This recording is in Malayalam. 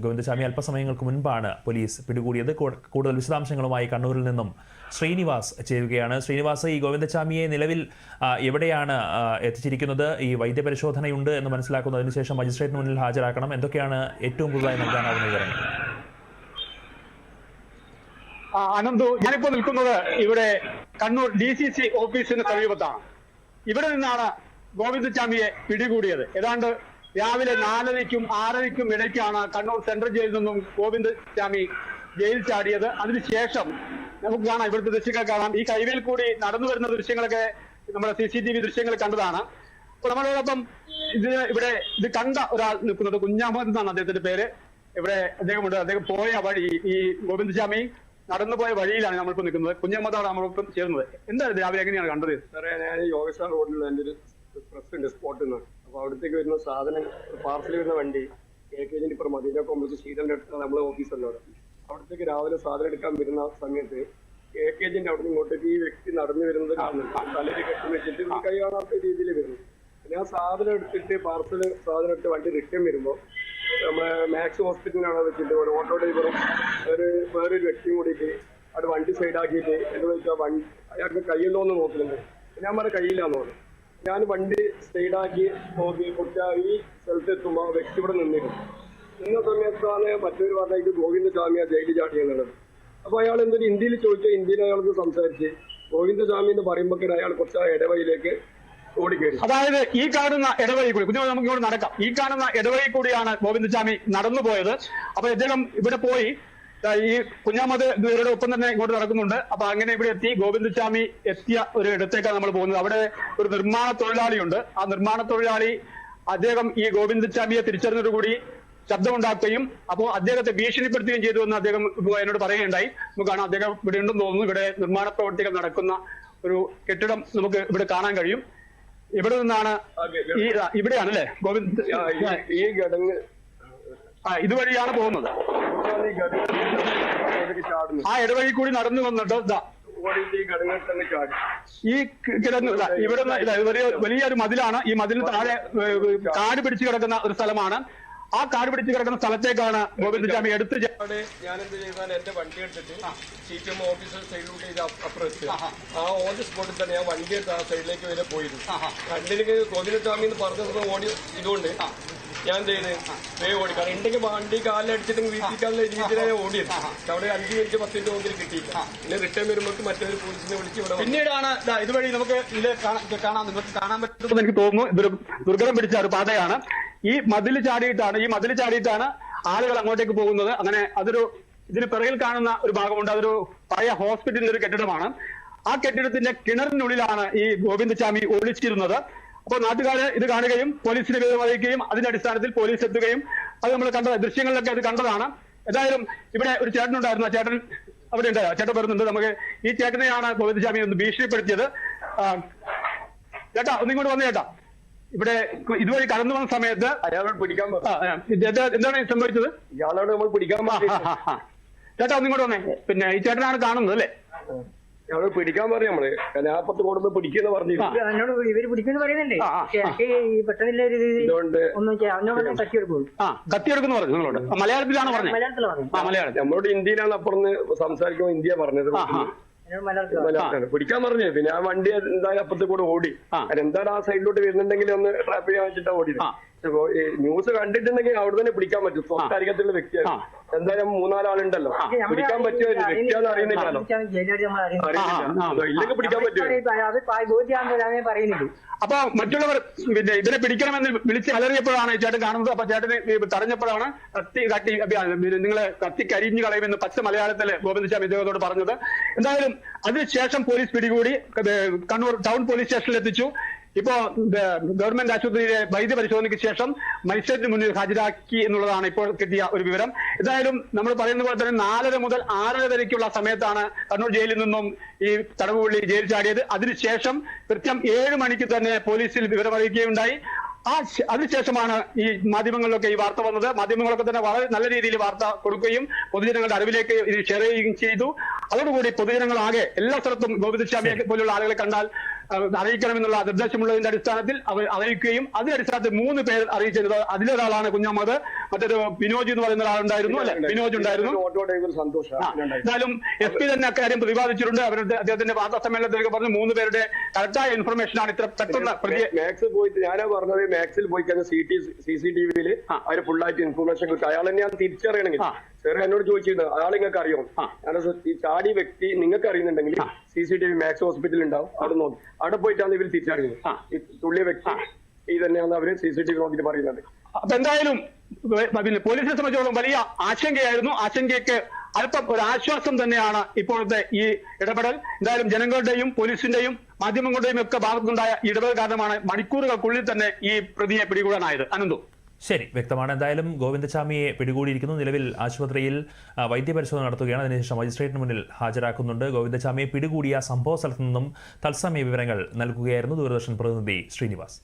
ഗോവിന്ദചാമി അല്പസമയങ്ങൾക്ക് മുൻപാണ് പോലീസ് പിടികൂടിയത്. കൂടുതൽ വിശദാംശങ്ങളുമായി കണ്ണൂരിൽ നിന്നും ശ്രീനിവാസ് ചേരുകയാണ്. ശ്രീനിവാസ്, ഈ ഗോവിന്ദചാമിയെ നിലവിൽ എവിടെയാണ് എത്തിച്ചിരിക്കുന്നത്? ഈ വൈദ്യപരിശോധനയുണ്ട് എന്ന് മനസ്സിലാക്കുന്നതിന് ശേഷം മജിസ്ട്രേറ്റിന് മുന്നിൽ ഹാജരാക്കണം. എന്തൊക്കെയാണ് ഏറ്റവും പുതുതായി നൽകാനാവുന്ന വിവരങ്ങൾ? അനന്തു, ഞാനിപ്പോ നിൽക്കുന്നത് ഇവിടെ കണ്ണൂർ DCC ഓഫീസിന് സമീപത്താണ്. ഇവിടെ നിന്നാണ് ഗോവിന്ദചാമിയെ പിടികൂടിയത്. ഏതാണ്ട് രാവിലെ 4:30ക്കും 6:30ക്കും ഇടയ്ക്കാണ് കണ്ണൂർ സെൻട്രൽ ജയിലിൽ നിന്നും ഗോവിന്ദചാമി ജയിൽ ചാടിയത്. അതിനുശേഷം നമുക്ക് കാണാം, ഇവിടുത്തെ ദൃശ്യങ്ങൾ കാണാം. ഈ കൈവേൽ കൂടി നടന്നു വരുന്ന ദൃശ്യങ്ങളൊക്കെ നമ്മുടെ CCTV ദൃശ്യങ്ങൾ കണ്ടതാണ്. അപ്പോൾ നമ്മളോടൊപ്പം ഇത് കണ്ട ഒരാൾ നിൽക്കുന്നത് കുഞ്ഞാമത് എന്നാണ് അദ്ദേഹത്തിന്റെ പേര്. ഇവിടെ അദ്ദേഹമുണ്ട്. അദ്ദേഹം പോയ വഴി, ഈ ഗോവിന്ദചാമി നടന്നുപോയ വഴിയിലാണ് നമ്മളിപ്പോൾ നിൽക്കുന്നത്. കുഞ്ഞമ്മതാണ് നമ്മളിപ്പം ചേർന്നത്. എന്തായാലും രാവിലെ എങ്ങനെയാണ് കണ്ടത്? സാറേ, ഞാൻ യോഗശാല റോഡിലുള്ള എൻ്റെ ഒരു പ്രസ് ഉണ്ട് സ്പോട്ടിൽ നിന്ന്. അപ്പോൾ അവിടത്തേക്ക് വരുന്ന സാധനം പാർസൽ വരുന്ന വണ്ടി KKG ഇപ്പുറം മദീന കോംപ്ലക്സ് ശീതന്റെ അടുത്ത് നമ്മളെ ഓഫീസല്ലോ. അവിടത്തേക്ക് രാവിലെ സാധനം എടുക്കാൻ വരുന്ന സമയത്ത് KKG അവിടെ നിന്ന് ഇങ്ങോട്ടേക്ക് ഈ വ്യക്തി നടന്നു വരുന്നത് കാണുന്നുണ്ട്. തലയിൽ കെട്ടി വെച്ചിട്ട് കൈ കാണാത്ത രീതിയിൽ വരുന്നു. പിന്നെ ആ സാധനം എടുത്തിട്ട് സാധനം എടുത്ത് വണ്ടി റിട്ടേൺ വരുമ്പോൾ നമ്മളെ മാക്സ് ഹോസ്പിറ്റലിലാണ് വെച്ചിട്ട് ഒരു ഓട്ടോ ഡ്രൈവറും വേറൊരു വ്യക്തിയും കൂടിയിട്ട് അവിടെ വണ്ടി സൈഡാക്കിയിട്ട് എന്ന് വെച്ചാൽ അയാൾക്ക് കയ്യുണ്ടോ എന്ന് നോക്കുന്നുണ്ട്. ഞാൻ പറഞ്ഞ കയ്യില്ലാന്ന് പറഞ്ഞു. ഞാൻ വണ്ടി സൈഡാക്കി നോക്കി ഈ സ്ഥലത്ത് എത്തുമ്പോൾ വ്യക്തി ഇവിടെ നിന്ന സമയത്താണ് മറ്റൊരു പറഞ്ഞ ഇത് ഗോവിന്ദചാമിയാ ജയിലിൽ ചാടിയെന്നുള്ളത്. അപ്പോൾ അയാൾ എന്തൊരു ഹിന്ദിയിൽ ചോദിച്ചാൽ ഹിന്ദിയിൽ അയാൾക്ക് സംസാരിച്ച് ഗോവിന്ദചാമി എന്ന് പറയുമ്പോൾ അയാൾ കുറച്ച് ഇടവഴിയിലേക്ക് ഓടിക്കയറി. അതായത് ഈ കാണുന്ന ഇടവഴി കൂടി നമുക്ക് ഇങ്ങോട്ട് നടക്കാം. ഈ കാണുന്ന ഇടവഴി കൂടിയാണ് ഗോവിന്ദചാമി നടന്നു പോയത്. അപ്പൊ ഇദ്ദേഹം ഇവിടെ പോയി ഈ കുഞ്ഞാമത് ഇവരുടെ ഒപ്പം തന്നെ ഇങ്ങോട്ട് നടക്കുന്നുണ്ട്. അപ്പൊ അങ്ങനെ ഇവിടെ എത്തി ഗോവിന്ദചാമി എത്തിയ ഒരു ഇടത്തേക്കാണ് നമ്മൾ പോകുന്നത്. അവിടെ ഒരു നിർമ്മാണ തൊഴിലാളിയുണ്ട്. ആ നിർമ്മാണ തൊഴിലാളി അദ്ദേഹം ഈ ഗോവിന്ദചാമിയെ തിരിച്ചറിഞ്ഞതോടുകൂടി ശബ്ദമുണ്ടാക്കുകയും അപ്പോൾ അദ്ദേഹത്തെ ഭീഷണിപ്പെടുത്തുകയും ചെയ്തു എന്ന് അദ്ദേഹം എന്നോട് പറയുകയുണ്ടായി. നമുക്ക് കാണാം, അദ്ദേഹം ഇവിടെ ഉണ്ടെന്ന് തോന്നുന്നു. ഇവിടെ നിർമ്മാണ പ്രവർത്തികൾ നടക്കുന്ന ഒരു കെട്ടിടം നമുക്ക് ഇവിടെ കാണാൻ കഴിയും. ഇവിടെ നിന്നാണ് ഇവിടെയാണല്ലേ ഗോവിന്ദ് ഈ ഘടകങ്ങൾ ഇതുവഴിയാണ് പോകുന്നത്. ആ ഇടവഴി കൂടി നടന്നു വന്നിട്ട് ഈ കിടന്ന് ഇവിടെ വലിയൊരു മതിലാണ്. ഈ മതിലിന് താഴെ കാട് പിടിച്ചു കിടക്കുന്ന ഒരു സ്ഥലമാണ്. ആ കാട് പിടിച്ചു കിടക്കുന്ന സ്ഥലത്തേക്കാണ് ഗോവിന്ദചാമി എടുത്ത് ഞാൻ എന്ത് ചെയ്താൽ എന്റെ വണ്ടി എടുത്തിട്ട് CPM ഓഫീസർ സൈഡിലൂടെ ഇത് അപ്പുറത്ത് ആ ഓൺ സ്പോട്ടിൽ തന്നെ ഞാൻ വണ്ടി എടുത്ത് ആ സൈഡിലേക്ക് വരെ പോയിരുന്നു. വണ്ടിയിലേക്ക് ഗോവിന്ദചാമി എന്ന് പറഞ്ഞത് ഓടി ഇതുകൊണ്ട് ഞാൻ ചെയ്ത് വേഗം ഓടി. കാരണം ഉണ്ടെങ്കിൽ വണ്ടി കാലിലടിച്ചിട്ട് വീട്ടിക്കാനുള്ള രീതിയിലാണ് ഞാൻ ഓടിയത്. അവിടെ 5 മിനിറ്റ് 10 മിനിറ്റ് മുമ്പിൽ കിട്ടിയില്ല. പിന്നെ റിട്ടേൺ വരുമ്പോൾ മറ്റൊരു പോലീസിനെ വിളിച്ച് ഇവിടെ പിന്നീടാണ് ഇതുവഴി നമുക്ക് കാണാൻ പറ്റുമെന്ന് എനിക്ക് തോന്നുന്നു. ഇതൊരു ദുർഘടം പിടിച്ച ഒരു പാതയാണ്. ഈ മതിൽ ചാടിയിട്ടാണ് ആളുകൾ അങ്ങോട്ടേക്ക് പോകുന്നത്. അങ്ങനെ ഇതിന് പിറകിൽ കാണുന്ന ഒരു ഭാഗമുണ്ട്. അതൊരു പഴയ ഹോസ്പിറ്റലിന്റെ ഒരു കെട്ടിടമാണ്. ആ കെട്ടിടത്തിന്റെ കിണറിനുള്ളിലാണ് ഈ ഗോവിന്ദചാമി ഒളിച്ചിരുന്നത്. അപ്പോൾ നാട്ടുകാര് ഇത് കാണുകയും പോലീസിനെ വിവരം അറിയിക്കുകയും അതിന്റെ അടിസ്ഥാനത്തിൽ പോലീസ് എത്തുകയും അത് നമ്മൾ കണ്ട ദൃശ്യങ്ങളിലൊക്കെ അത് കണ്ടതാണ്. ഏതായാലും ഇവിടെ ഒരു ചേട്ടനുണ്ടായിരുന്നു. ആ ചേട്ടൻ അവിടെ ഉണ്ട്. ചേട്ടൻ വരുന്നുണ്ട്. നമുക്ക് ഈ ചേട്ടനെയാണ് ഗോവിന്ദചാമി ഒന്ന് ഭീഷണിപ്പെടുത്തിയത്. ചേട്ടാ, ഒന്നിങ്ങോട്ട് വന്നു ചേട്ടാ. ഇവിടെ ഇതുവഴി കടന്നു വന്ന സമയത്ത് അയാളോട് പിടിക്കാൻ എന്താണ് സംഭവിച്ചത്? ഇയാളോട് നമ്മൾ പിടിക്കാൻ ചേട്ടാ ഒന്നിങ്ങോട്ട് വന്നേ. പിന്നെ ഈ ചേട്ടനാണ് കാണുന്നത് അല്ലേ? ഞങ്ങള് പിടിക്കാൻ പറയും. നമ്മള് കലാപത്ത് കൊടുത്ത് പിടിക്കുന്ന പറഞ്ഞു. എന്നോട് ഇവര് പിടിക്കുന്നു പറയുന്നുണ്ട്. കത്തിയെടുക്കുന്നു പറഞ്ഞു നിങ്ങളോട്. മലയാളത്തിലാണ് പറഞ്ഞത്? മലയാളത്തിലാണ്. നമ്മളോട് ഹിന്ദിയിലാണ് അപ്പുറന്ന് സംസാരിക്കുമ്പോൾ ഹിന്ദിയാ പറഞ്ഞത്. മലയാളത്തിലാണ് പിടിക്കാൻ പറഞ്ഞത്. പിന്നെ ആ വണ്ടി എന്തായാലും അപ്പുറത്ത് കൂടെ ഓടി. എന്തായാലും ആ സൈഡിലോട്ട് വരുന്നുണ്ടെങ്കിൽ ഒന്ന് ട്രാപ്പ് ചെയ്യാൻ വെച്ചിട്ടാ ഓടിയത്. ന്യൂസ് കണ്ടിട്ടുണ്ടെങ്കിൽ അവിടെ തന്നെ പിടിക്കാൻ പറ്റും. സ്വന്തം വ്യക്തിയാണ്. എന്തായാലും 3-4 ആളുണ്ടല്ലോ. പിടിക്കാൻ പറ്റുമോ വ്യക്തിയാന്ന് അറിയുന്നില്ലല്ലോ. ഇല്ലെങ്കിൽ പിടിക്കാൻ പറ്റുമോ? അപ്പൊ മറ്റുള്ളവർ പിന്നെ ഇതിനെ പിടിക്കണമെന്ന് വിളിച്ച് അലറിയപ്പോഴാണ് ചേട്ടൻ കാണുന്നത്. അപ്പൊ ചേട്ടന് തടഞ്ഞപ്പോഴാണ് നിങ്ങളെ കത്തിക്കരിഞ്ഞു കളയുമെന്ന് പച്ച മലയാളത്തില് ഗോവിന്ദചാമി ഇദ്ദേഹത്തോട് പറഞ്ഞത്. എന്തായാലും അതിനുശേഷം പോലീസ് പിടികൂടി കണ്ണൂർ ടൗൺ പോലീസ് സ്റ്റേഷനിൽ എത്തിച്ചു. ഇപ്പോ ഗവൺമെന്റ് ആശുപത്രിയിലെ വൈദ്യപരിശോധനയ്ക്ക് ശേഷം മജിസ്ട്രേറ്റിന് മുന്നിൽ ഹാജരാക്കി എന്നുള്ളതാണ് ഇപ്പോൾ കിട്ടിയ ഒരു വിവരം. എന്തായാലും നമ്മൾ പറയുന്ന പോലെ തന്നെ 4:30 മുതൽ 6:30 വരേക്കുള്ള സമയത്താണ് കണ്ണൂർ ജയിലിൽ നിന്നും ഈ തടവുപുള്ളി ജയിൽ ചാടിയത്. അതിനുശേഷം കൃത്യം 7 മണിക്ക് തന്നെ പോലീസിൽ വിവരമറിയിക്കുകയുണ്ടായി. അതിനുശേഷമാണ് ഈ മാധ്യമങ്ങളിലൊക്കെ ഈ വാർത്ത വന്നത്. മാധ്യമങ്ങളൊക്കെ തന്നെ വളരെ നല്ല രീതിയിൽ വാർത്ത കൊടുക്കുകയും പൊതുജനങ്ങളുടെ അറിവിലേക്ക് ഇത് ഷെയർ ചെയ്യുകയും ചെയ്തു. അതോടുകൂടി പൊതുജനങ്ങളാകെ എല്ലാ സ്ഥലത്തും ഗോവിന്ദചാമിയെ പോലുള്ള ആളുകളെ കണ്ടാൽ അറിയിക്കണമെന്നുള്ള നിർദ്ദേശമുള്ളതിന്റെ അടിസ്ഥാനത്തിൽ അവർ അറിയിക്കുകയും അതിന്റെ അടിസ്ഥാനത്തിൽ 3 പേർ അറിയിച്ചത്. അതിലൊരാളാണ് കുഞ്ഞമ്മദ്. മറ്റൊരു ബിനോജ് എന്ന് പറയുന്ന ഒരാളുണ്ടായിരുന്നു അല്ലെ? ബിനോജ് ഉണ്ടായിരുന്നു. Auto driver Santhosh. എന്തായാലും എസ് പി തന്നെ അക്കാര്യം പ്രതിപാദിച്ചിട്ടുണ്ട്. അവരുടെ അദ്ദേഹത്തിന്റെ വാർത്താ സമ്മേളനത്തിലേക്ക് പറഞ്ഞു 3 പേരുടെ കറക്റ്റായ ഇൻഫർമേഷൻ ആണ് ഇത്ര പെട്ടെന്ന് മാക്സിൽ പോയിട്ട് ഞാനാ പറഞ്ഞത്, മാക്സിൽ പോയി കഴിഞ്ഞാൽ CCTV-ൽ അവർ ഫുള്ളായിട്ട് ഇൻഫർമേഷൻ കിട്ടും. അയാൾ തന്നെ ഞാൻ തിരിച്ചറിയണമെങ്കിൽ സാർ എന്നോട് ചോദിച്ചിരുന്നു അയാൾ നിങ്ങൾക്ക് അറിയോ? ഈ ചാടി വ്യക്തി നിങ്ങൾക്ക് അറിയുന്നുണ്ടെങ്കിൽ CCTV മാക്സ് ഹോസ്പിറ്റലിൽ ഉണ്ടാവും, അവിടെ നോക്കി അവിടെ പോയിട്ടാണ് ഇവർ തിരിച്ചറിയുന്നത്. ഈ തുള്ളിയ വ്യക്തി ഈ തന്നെയാണ് അവര് CCTV നോക്കിയിട്ട് പറയുന്നത്. അപ്പൊ എന്തായാലും പിന്നെ പോലീസിനെ സംബന്ധിച്ചോളം വലിയ ആശങ്കയായിരുന്നു. ആശങ്കയ്ക്ക് അല്പം ഒരു ആശ്വാസം തന്നെയാണ് ഇപ്പോഴത്തെ ഈ ഇടപെടൽ. എന്തായാലും ജനങ്ങളുടെയും പോലീസിന്റെയും മാധ്യമങ്ങളുടെയും ഒക്കെ ഭാഗത്തുനിന്നുണ്ടായ ഇടപെടൽ കാരണമാണ് മണിക്കൂറുകൾക്കുള്ളിൽ തന്നെ ഈ പ്രതിയെ പിടികൂടാനായത്. അനന്തു, ശരി, വ്യക്തമാണ്. എന്തായാലും ഗോവിന്ദചാമിയെ പിടികൂടിയിരിക്കുന്നു. നിലവിൽ ആശുപത്രിയിൽ വൈദ്യപരിശോധന നടത്തുകയാണ്. അതിനുശേഷം മജിസ്ട്രേറ്റിന് മുന്നിൽ ഹാജരാക്കുന്നുണ്ട്. ഗോവിന്ദചാമിയെ പിടികൂടിയ സംഭവ സ്ഥലത്തു നിന്നും തത്സമയ വിവരങ്ങൾ നൽകുകയായിരുന്നു ദൂരദർശൻ പ്രതിനിധി ശ്രീനിവാസ്.